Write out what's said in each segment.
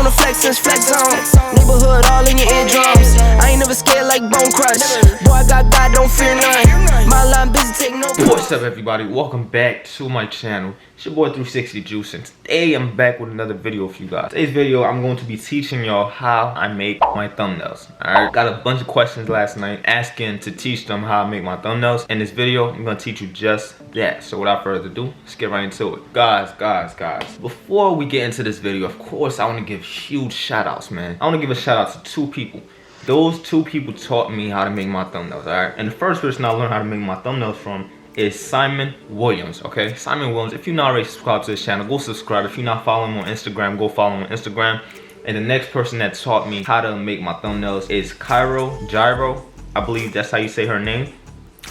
the flex since flex on. Neighborhood all in your eardrums. I ain't never scared like Bone Crush. Boy, I got God, don't fear none. My line busy, take no. What's up, everybody? Welcome back to my channel. It's your boy 360 Juice, and today I'm back with another video for you guys. Today's video, I'm going to be teaching y'all how I make my thumbnails. Alright, got a bunch of questions last night asking to teach them how I make my thumbnails. In this video, I'm going to teach you just that. So without further ado, let's get right into it. Guys, before we get into this video, of course, I want to give huge shout outs, man. I want to give a shout out to two people. Those two people taught me how to make my thumbnails, alright? And the first person I learned how to make my thumbnails from is Simon Williams, okay? Simon Williams, if you're not already subscribed to this channel, go subscribe. If you're not following him on Instagram, go follow him on Instagram. And the next person that taught me how to make my thumbnails is Gyro. I believe that's how you say her name.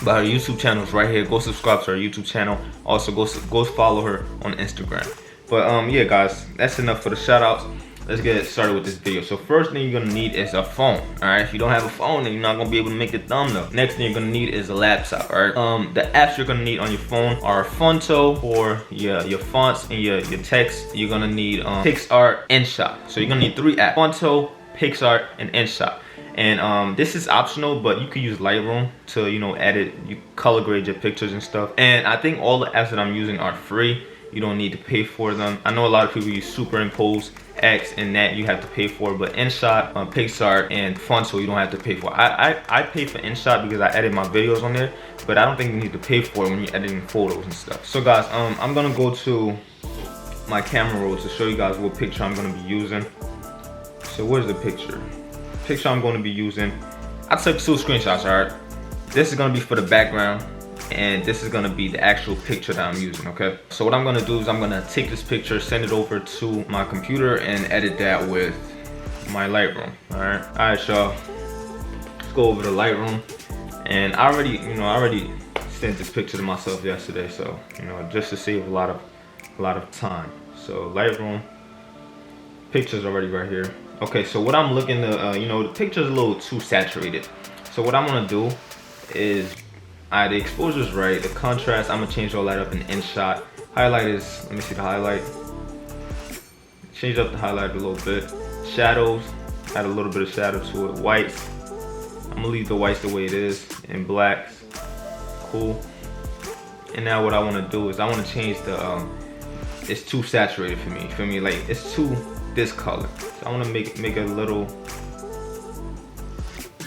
But her YouTube channel is right here. Go subscribe to her YouTube channel. Also, go follow her on Instagram. But yeah, guys, that's enough for the shout outs. Let's get started with this video. So first thing you're gonna need is a phone. Alright, if you don't have a phone, then you're not gonna be able to make the thumbnail. Next thing you're gonna need is a laptop. Alright, the apps you're gonna need on your phone are Fonto for your fonts and your text. You're gonna need PixArt, Nshop. So you're gonna need 3 apps: Fonto, PixArt, and Nshop. And this is optional, but you can use Lightroom to, you know, edit, you color grade your pictures and stuff. And I think all the apps that I'm using are free. You don't need to pay for them. I know a lot of people use Superimpose, X, and that you have to pay for, but Nshop, PixArt, and Fonto you don't have to pay for. I pay for Nshop because I edit my videos on there, but I don't think you need to pay for it when you're editing photos and stuff. So guys, I'm gonna go to my camera roll to show you guys what picture I'm gonna be using. So where's the picture? Picture I'm gonna be using, I took 2 screenshots, alright? This is gonna be for the background, and this is gonna be the actual picture that I'm using, okay? So what I'm gonna do is I'm gonna take this picture, send it over to my computer, and edit that with my Lightroom. Alright, y'all. Let's go over to Lightroom. And I already sent this picture to myself yesterday, so just to save a lot of time. So Lightroom, picture's already right here. Okay, so what I'm looking to, the picture's a little too saturated. So what I'm gonna do is, the exposure's right, the contrast, I'm gonna change all that up in Nshop. Highlight is, let me see the highlight. Change up the highlight a little bit. Shadows, add a little bit of shadow to it. Whites, I'm gonna leave the whites the way it is. And blacks, cool. And now what I wanna do is I wanna change the, it's too saturated for me, you feel me? Like, it's too this color. So I wanna make it a little,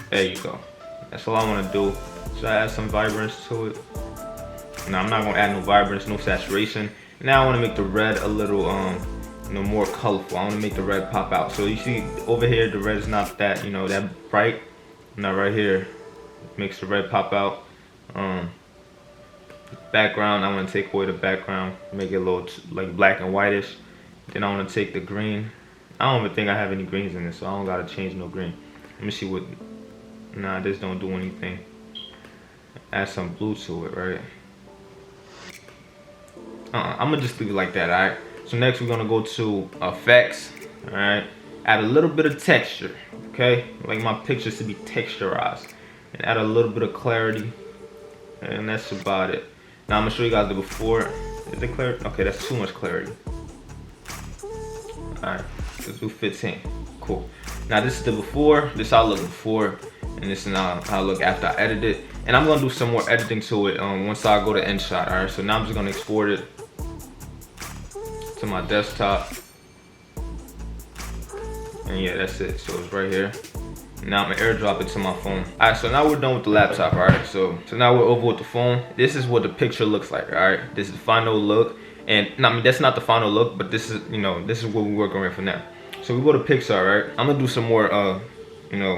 there you go. That's all I wanna do. So I add some vibrance to it. Now I'm not gonna add no vibrance, no saturation. Now I wanna make the red a little, more colorful. I wanna make the red pop out. So you see over here, the red is not that, that bright. Now right here, makes the red pop out. Background, I wanna take away the background, make it a little like black and whitish. Then I wanna take the green. I don't even think I have any greens in this, so I don't gotta change no green. Let me see what, nah, this don't do anything. Add some blue to it, right? I'm gonna just leave it like that, alright? So next we're gonna go to effects, alright? Add a little bit of texture, okay? Like my pictures to be texturized. And add a little bit of clarity. And that's about it. Now I'm gonna show you guys the before. Is it clear? Okay, that's too much clarity. Alright, let's do 15. Cool. Now this is the before, this is how I look before, and this is how I look after I edit it. And I'm gonna do some more editing to it once I go to Nshop. Alright, so now I'm just gonna export it to my desktop. And yeah, that's it. So it's right here. Now I'm gonna airdrop it to my phone. Alright, so now we're done with the laptop, alright? So now we're over with the phone. This is what the picture looks like, alright? This is the final look. And I mean, that's not the final look, but this is, this is what we're working with for now. So we go to PixArt, right? I'm gonna do some more,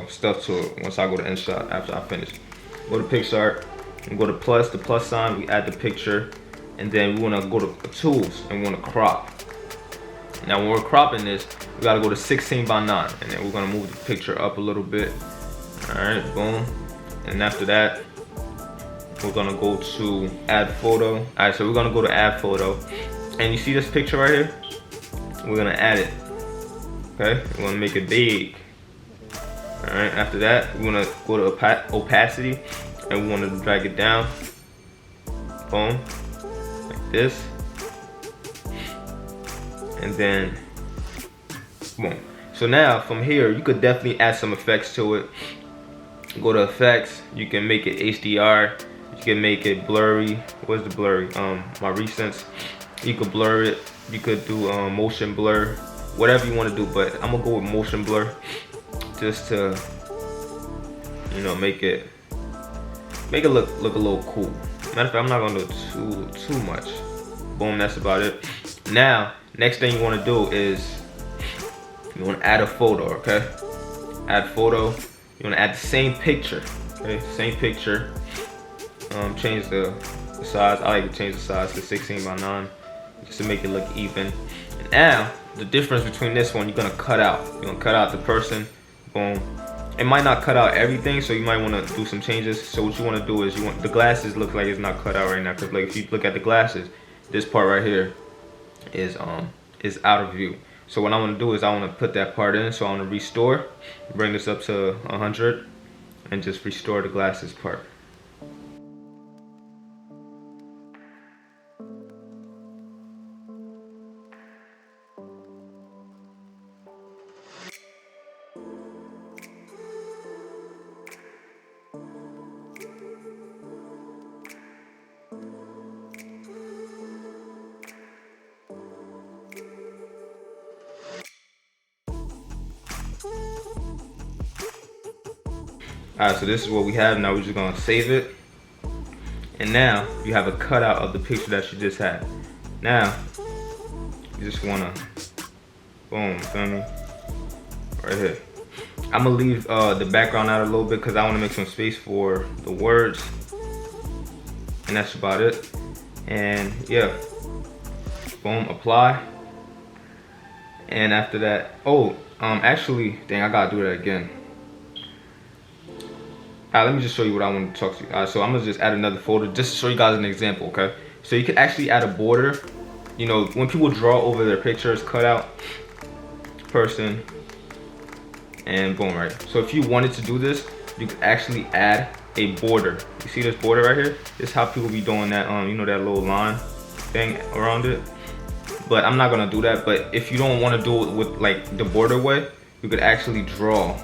stuff to it once I go to Nshop after I finish. Go to PixArt, and go to the plus sign, we add the picture, and then we wanna go to tools and we wanna crop. Now when we're cropping this, we gotta go to 16:9, and then we're gonna move the picture up a little bit. All right, boom. And after that, we're gonna go to add photo. All right, so we're gonna go to add photo, and you see this picture right here? We're gonna add it. Okay, we're gonna make it big. All right, after that, we're gonna go to opacity, and we want to drag it down. Boom, like this. And then, boom. So now from here, you could definitely add some effects to it. Go to effects, you can make it HDR, you can make it blurry. What's the blurry? My recents. You could blur it, you could do motion blur, whatever you want to do, but I'm gonna go with motion blur just to, you know, make it look a little cool. Matter of fact, I'm not gonna do too much. Boom, that's about it. Now, next thing you want to do is you want to add a photo, okay? Add photo. You want to add the same picture, okay? Same picture. Change the size. I like to change the size to 16 by 9 just to make it look even. And now, the difference between this one, you're gonna cut out. You're gonna cut out the person. Boom. It might not cut out everything, so you might want to do some changes. So what you want to do is the glasses look like it's not cut out right now, because like if you look at the glasses, this part right here is out of view. So what I want to do is I want to put that part in. So I want to restore, bring this up to 100, and just restore the glasses part. Alright, so this is what we have. Now we're just gonna save it. And now you have a cutout of the picture that you just had. Now, you just wanna, boom, feel me? Right here. I'm gonna leave the background out a little bit because I wanna make some space for the words. And that's about it. And yeah, boom, apply. And after that, actually, dang, I gotta do that again. Alright, let me just show you what I want to talk to you. So I'm gonna just add another folder just to show you guys an example, okay? So you can actually add a border. You know, when people draw over their pictures, cut out person, and boom, right? So if you wanted to do this, you could actually add a border. You see this border right here? This is how people be doing that, you know, that little line thing around it. But I'm not gonna do that. But if you don't want to do it with like the border way, you could actually draw.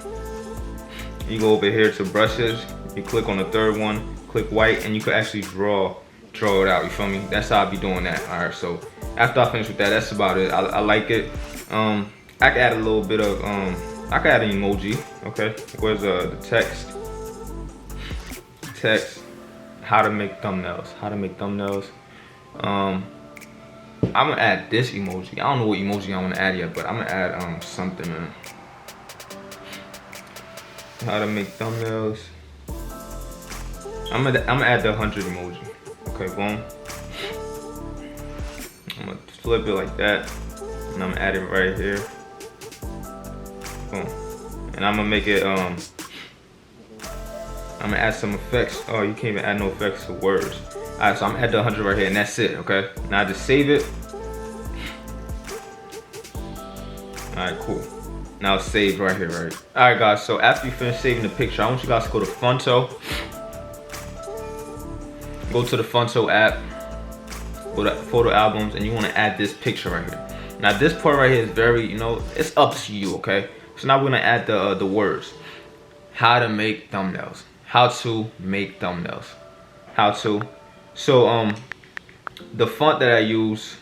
You go over here to brushes, you click on the third one, click white, and you could actually draw it out, you feel me? That's how I be doing that. Alright, so after I finish with that, that's about it. I like it. I could add a little bit of, I could add an emoji, okay? Where's the text? Text, how to make thumbnails, I'm gonna add this emoji. I don't know what emoji I wanna add yet, but I'm gonna add something, man. How to make thumbnails. I'm gonna add the 100 emoji. Okay, boom. I'm gonna flip it like that, and I'm gonna add it right here. Boom. And I'm gonna make it. I'm gonna add some effects. Oh, you can't even add no effects to words. All right, so I'm gonna add the 100 right here, and that's it. Okay. Now I just save it. All right, cool. Now it's saved right here, right? Alright guys, so after you finish saving the picture, I want you guys to go to Fonto. Go to the Fonto app. Go to photo albums, and you want to add this picture right here. Now this part right here is very, you know, it's up to you, okay? So now we're gonna add the words. How to make thumbnails. How to make thumbnails. How to. So the font that I use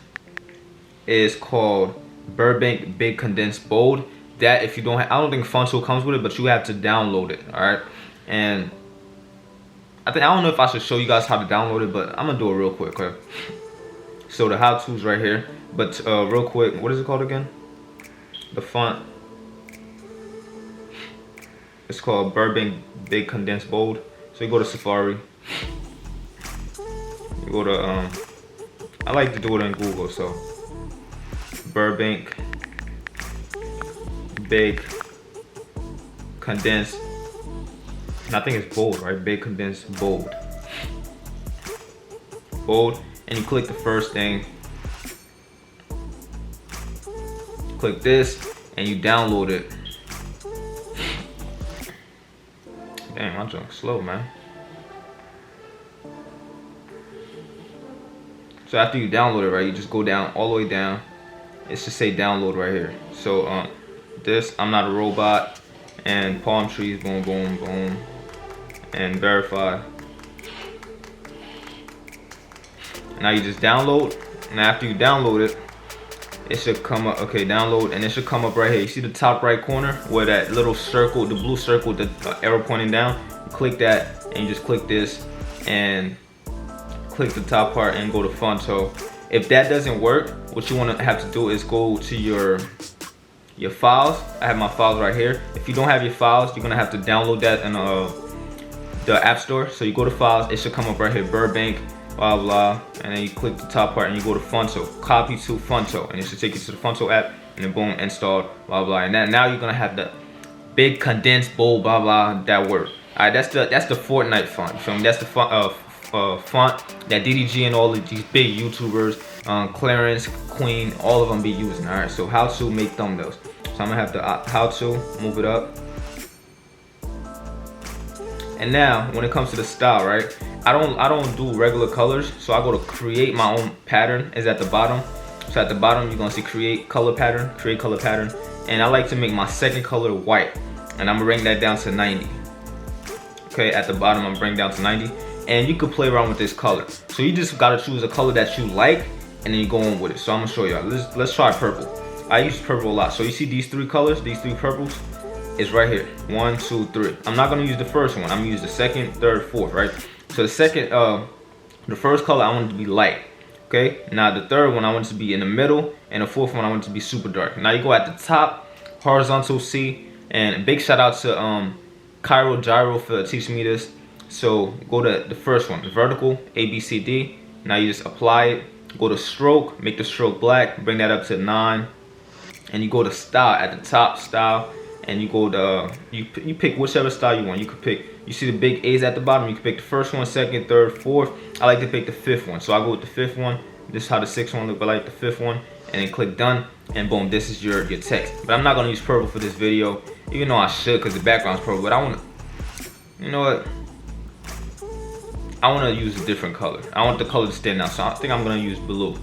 is called Burbank Big Condensed Bold. That if you don't have, I don't think Fonto comes with it, but you have to download it. All right, and I don't know if I should show you guys how to download it, but I'm gonna do it real quick. Okay, so the how-to's right here, but real quick, what is it called again? The font, it's called Burbank Big Condensed Bold. So you go to Safari, you go to I like to do it in Google, so Burbank Big Condensed, and I think it's bold, right? Big Condensed Bold. Bold, and you click the first thing. Click this, and you download it. Damn, my junk's slow, man. So after you download it, right, you just go down all the way down. It should say download right here. So this, I'm not a robot, and palm trees, boom, boom, boom, and verify. Now you just download, and after you download it, it should come up. Okay, download, and it should come up right here. You see the top right corner where that little circle, the blue circle with the arrow pointing down? You click that, and you just click this, and click the top part and go to Fonto. If that doesn't work, what you want to have to do is go to your files. I have my files right here. If you don't have your files, you're gonna have to download that in the App Store. So you go to files, it should come up right here, Burbank, blah blah, and then you click the top part and you go to Fonto, copy to Fonto, and it should take you to the Fonto app, and then boom, installed, blah blah, and now you're gonna have the big condensed bold blah blah that word. All right, that's the Fortnite font. You feel me? That's the font that DDG and all of these big YouTubers, Clarence, Queen, all of them be using. All right, so how to make thumbnails. So I'm gonna have the how to move it up. And now when it comes to the style, right? I don't do regular colors, so I go to create my own pattern. Is at the bottom. So at the bottom you're gonna see create color pattern, and I like to make my second color white, and I'm gonna bring that down to 90. Okay, at the bottom I'm bringing down to 90, and you could play around with this color. So you just gotta choose a color that you like, and then you go on with it. So I'm gonna show y'all. Let's try purple. I use purple a lot. So you see these three colors, these three purples, is right here. 1, 2, 3. I'm not gonna use the first one. I'm gonna use the second, third, fourth, right? So the second, the first color I want it to be light. Okay. Now the third one I want it to be in the middle, and the fourth one I want it to be super dark. Now you go at the top, horizontal C, and a big shout out to Cairo Gyro for teaching me this. So go to the first one, the vertical, A, B, C, D. Now you just apply it. Go to stroke, make the stroke black, bring that up to 9, and you go to style at the top, style, and you go to you pick whichever style you want. You could pick. You see the big A's at the bottom. You can pick the first one, second, third, fourth. I like to pick the fifth one, so I go with the fifth one. This is how the sixth one look, but I like the fifth one, and then click done, and boom, this is your text. But I'm not gonna use purple for this video, even though I should, because the background's purple. But I wanna, you know what? I want to use a different color. I want the color to stand out, so I think I'm going to use blue.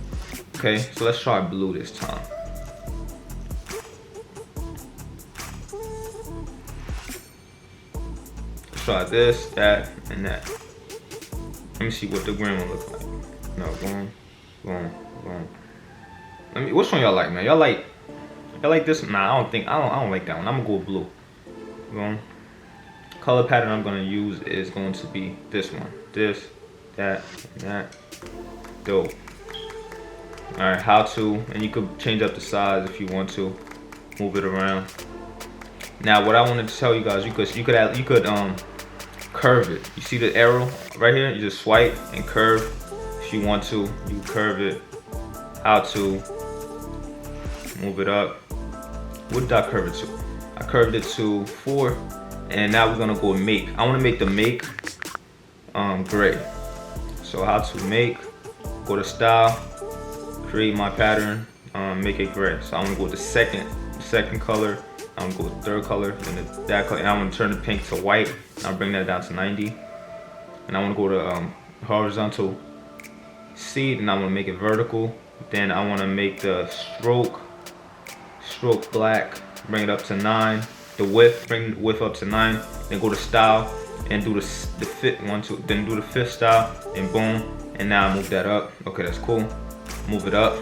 Okay, so let's try blue this time. Let's try this, that, and that. Let me see what the green one looks like. No, boom, boom, boom. Let me. Which one y'all like, man? Y'all like this? Nah, I don't like that one. I'm gonna go with blue. Boom. Color pattern I'm gonna use is going to be this one. This, that, and that. Dope. Alright, how to, and you could change up the size if you want to. Move it around. Now what I wanted to tell you guys, you could curve it. You see the arrow right here? You just swipe and curve. If you want to, you curve it. How to move it up. What did I curve it to? I curved it to 4. And now we're gonna go make. I wanna make the make gray. So how to make, go to style, create my pattern, make it gray. So I'm gonna go with the second color, I'm gonna go with the third color, and that color, and I'm gonna turn the pink to white, and I'll bring that down to 90. And I wanna go to horizontal C, and I'm gonna make it vertical. Then I wanna make the stroke black, bring it up to 9. The width, bring the width up to 9, then go to style and do the fifth one, two, then do the fifth style, and boom, and now I move that up. Okay, that's cool. Move it up.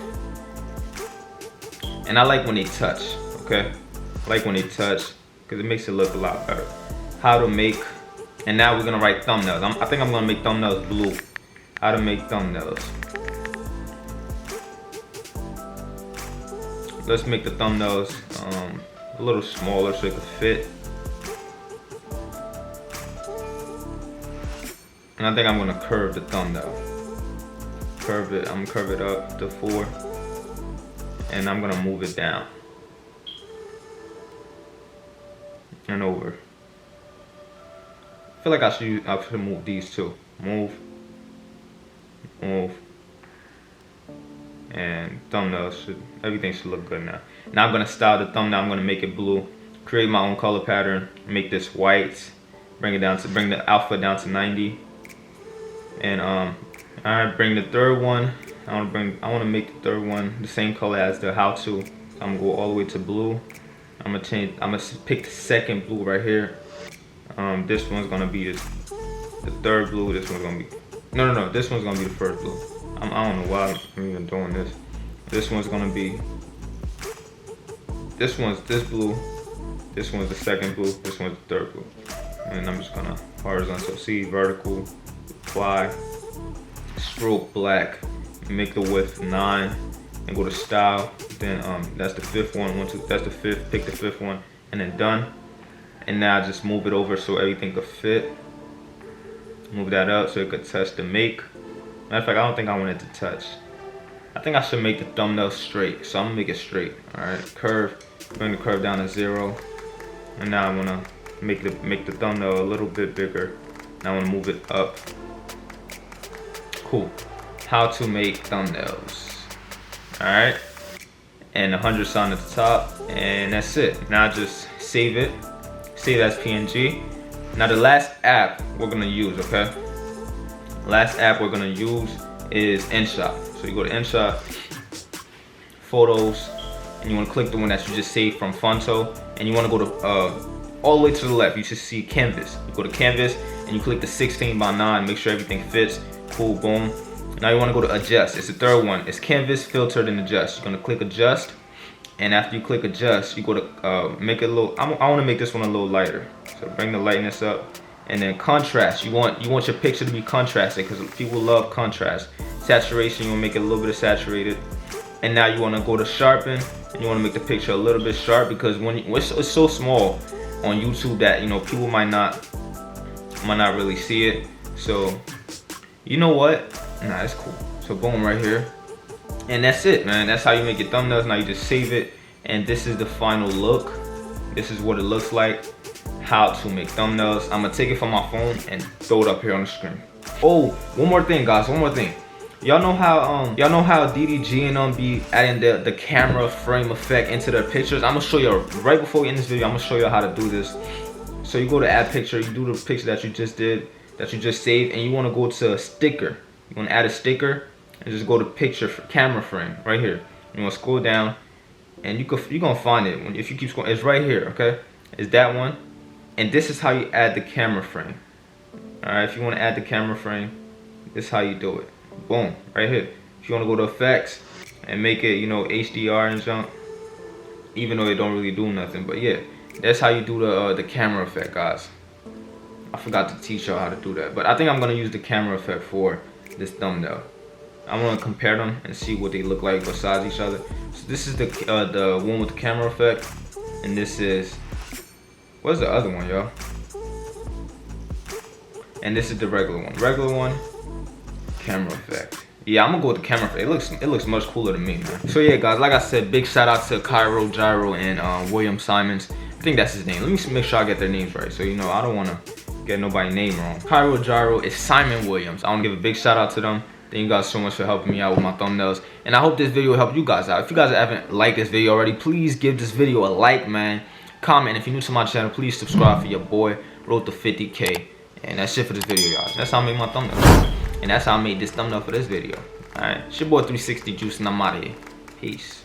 And I like when they touch, okay? I like when they touch because it makes it look a lot better. How to make, and now we're gonna write thumbnails. I think I'm gonna make thumbnails blue. How to make thumbnails. Let's make the thumbnails a little smaller so it could fit. And I think I'm gonna curve the thumbnail. Curve it, I'm gonna curve it up to 4. And I'm gonna move it down. And over. I feel like I should move these two. Move. Move. And thumbnails everything should look good now. Now I'm gonna style the thumbnail. I'm gonna make it blue. Create my own color pattern. Make this white. Bring the alpha down to 90. And alright, bring the third one. I wanna make the third one the same color as the how to. So I'm gonna go all the way to blue. I'm gonna pick the second blue right here. This one's gonna be the third blue. This one's gonna be no. This one's gonna be the first blue. I don't know why I'm even doing this. This one's gonna be this blue. This one's the second blue. This one's the third blue. And I'm just gonna horizontal C, vertical, apply, stroke black, make the width 9, and go to style. Then that's the fifth one. That's the fifth. Pick the fifth one, and then done. And now just move it over so everything could fit. Move that up so it could touch the make. Matter of fact, I don't think I want it to touch. I think I should make the thumbnail straight. So I'm gonna make it straight. Alright, curve. Bring the curve down to 0. And now I wanna make the thumbnail a little bit bigger. Now I wanna move it up. Cool. How to make thumbnails. Alright. And 100 sign at the top. And that's it. Now just save it. Save as PNG. Now the last app we're gonna use, okay? Last app we're gonna use is Nshop. So you go to Nshop, Photos, and you wanna click the one that you just saved from Fonto, and you wanna go to all the way to the left. You should see Canvas. You go to Canvas and you click the 16:9. Make sure everything fits. Cool, boom. Now you wanna go to Adjust. It's the third one. It's Canvas, Filtered, and Adjust. You're gonna click Adjust. And after you click Adjust, you go to make it a little. I want to make this one a little lighter. So bring the lightness up, and then contrast. You want your picture to be contrasted because people love contrast. Saturation, you want to make it a little bit of saturated. And now you want to go to Sharpen, and you want to make the picture a little bit sharp because it's so small on YouTube that people might not really see it. So you know what? Nah, it's cool. So boom, right here. And that's it, man. That's how you make your thumbnails. Now you just save it, and this is the final look. This is what it looks like. How to make thumbnails. I'm gonna take it from my phone and throw it up here on the screen. Oh, one more thing, guys. One more thing. Y'all know how DDG and be adding the camera frame effect into their pictures. I'm gonna show you right before we end this video. I'm gonna show you how to do this. So you go to Add Picture. You do the picture that you just did, that you just saved, and you want to go to sticker. You want to add a sticker. And just go to picture camera frame right here. You want to scroll down, and you're gonna find it. If you keep scrolling, it's right here. Okay, it's that one, and this is how you add the camera frame. All right, if you want to add the camera frame, this is how you do it. Boom, right here. If you want to go to effects and make it, HDR and jump, even though it don't really do nothing, but yeah, that's how you do the camera effect, guys. I forgot to teach y'all how to do that, but I think I'm gonna use the camera effect for this thumbnail. I'm gonna compare them and see what they look like besides each other. So this is the one with the camera effect, and this is, what's the other one, y'all? And this is the regular one. Regular one, camera effect. Yeah, I'm gonna go with the camera effect. It looks much cooler to me, man. So yeah, guys, like I said, big shout out to Cairo, Gyro, and William Simons. I think that's his name. Let me make sure I get their names right. So I don't wanna get nobody's name wrong. Cairo, Gyro is Simon Williams. I wanna give a big shout out to them. Thank you guys so much for helping me out with my thumbnails, and I hope this video helped you guys out. If you guys haven't liked this video already, please give this video a like, man. Comment. If you're new to my channel, please subscribe for your boy. Road to 50K. And that's it for this video, y'all. That's how I made my thumbnail, and that's how I made this thumbnail for this video. Alright, it's your boy 360 Juice, and I'm out of here. Peace.